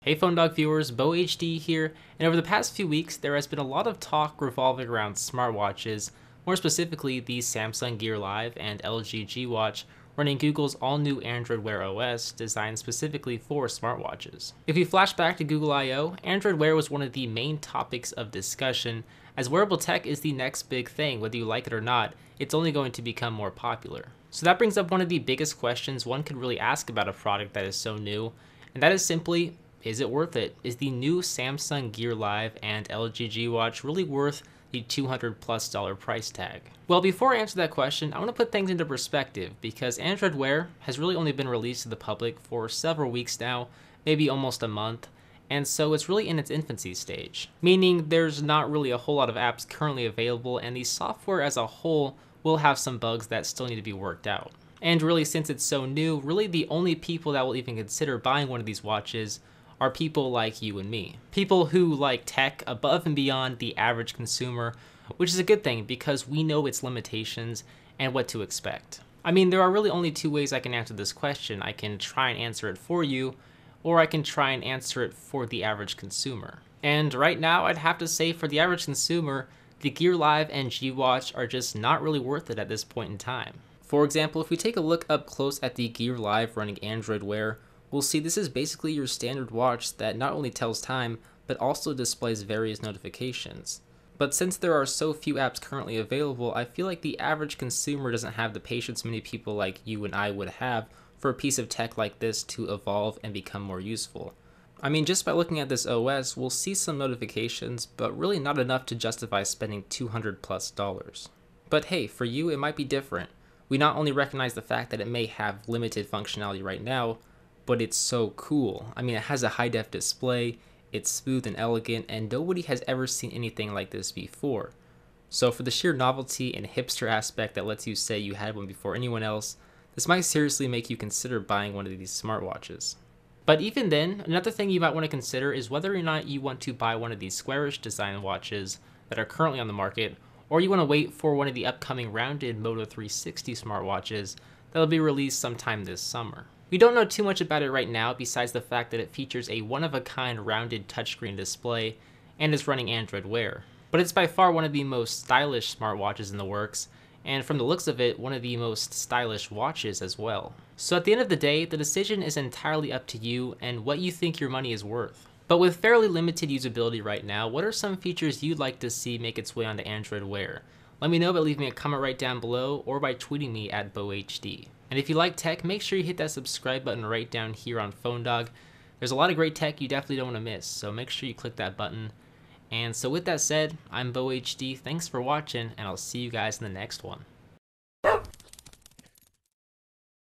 Hey Phone Dog viewers, Beau HD here, and over the past few weeks there has been a lot of talk revolving around smartwatches, more specifically the Samsung Gear Live and LG G Watch running Google's all-new Android Wear OS designed specifically for smartwatches. If we flash back to Google I/O, Android Wear was one of the main topics of discussion, as wearable tech is the next big thing. Whether you like it or not, it's only going to become more popular. So that brings up one of the biggest questions one could really ask about a product that is so new, and that is simply, is it worth it? Is the new Samsung Gear Live and LG G Watch really worth the $200+ price tag? Well, before I answer that question, I want to put things into perspective because Android Wear has really only been released to the public for several weeks now, maybe almost a month, and so it's really in its infancy stage, meaning there's not really a whole lot of apps currently available, and the software as a whole will have some bugs that still need to be worked out. And really, since it's so new, really the only people that will even consider buying one of these watches are people like you and me. People who like tech above and beyond the average consumer, which is a good thing because we know its limitations and what to expect. I mean, there are really only two ways I can answer this question. I can try and answer it for you, or I can try and answer it for the average consumer. And right now, I'd have to say for the average consumer, the Gear Live and G Watch are just not really worth it at this point in time. For example, if we take a look up close at the Gear Live running Android Wear, we'll see this is basically your standard watch that not only tells time, but also displays various notifications. But since there are so few apps currently available, I feel like the average consumer doesn't have the patience many people like you and I would have for a piece of tech like this to evolve and become more useful. I mean, just by looking at this OS, we'll see some notifications, but really not enough to justify spending $200+. But hey, for you it might be different. We not only recognize the fact that it may have limited functionality right now, but it's so cool. I mean, it has a high-def display, it's smooth and elegant, and nobody has ever seen anything like this before. So for the sheer novelty and hipster aspect that lets you say you had one before anyone else, this might seriously make you consider buying one of these smartwatches. But even then, another thing you might want to consider is whether or not you want to buy one of these squarish design watches that are currently on the market, or you want to wait for one of the upcoming rounded Moto 360 smartwatches that will be released sometime this summer. We don't know too much about it right now besides the fact that it features a one-of-a-kind rounded touchscreen display and is running Android Wear. But it's by far one of the most stylish smartwatches in the works, and from the looks of it, one of the most stylish watches as well. So at the end of the day, the decision is entirely up to you and what you think your money is worth. But with fairly limited usability right now, what are some features you'd like to see make its way onto Android Wear? Let me know by leaving a comment right down below or by tweeting me at BeauHD. And if you like tech, make sure you hit that subscribe button right down here on Phone Dog. There's a lot of great tech you definitely don't want to miss, so make sure you click that button. And so with that said, I'm BeauHD, thanks for watching, and I'll see you guys in the next one.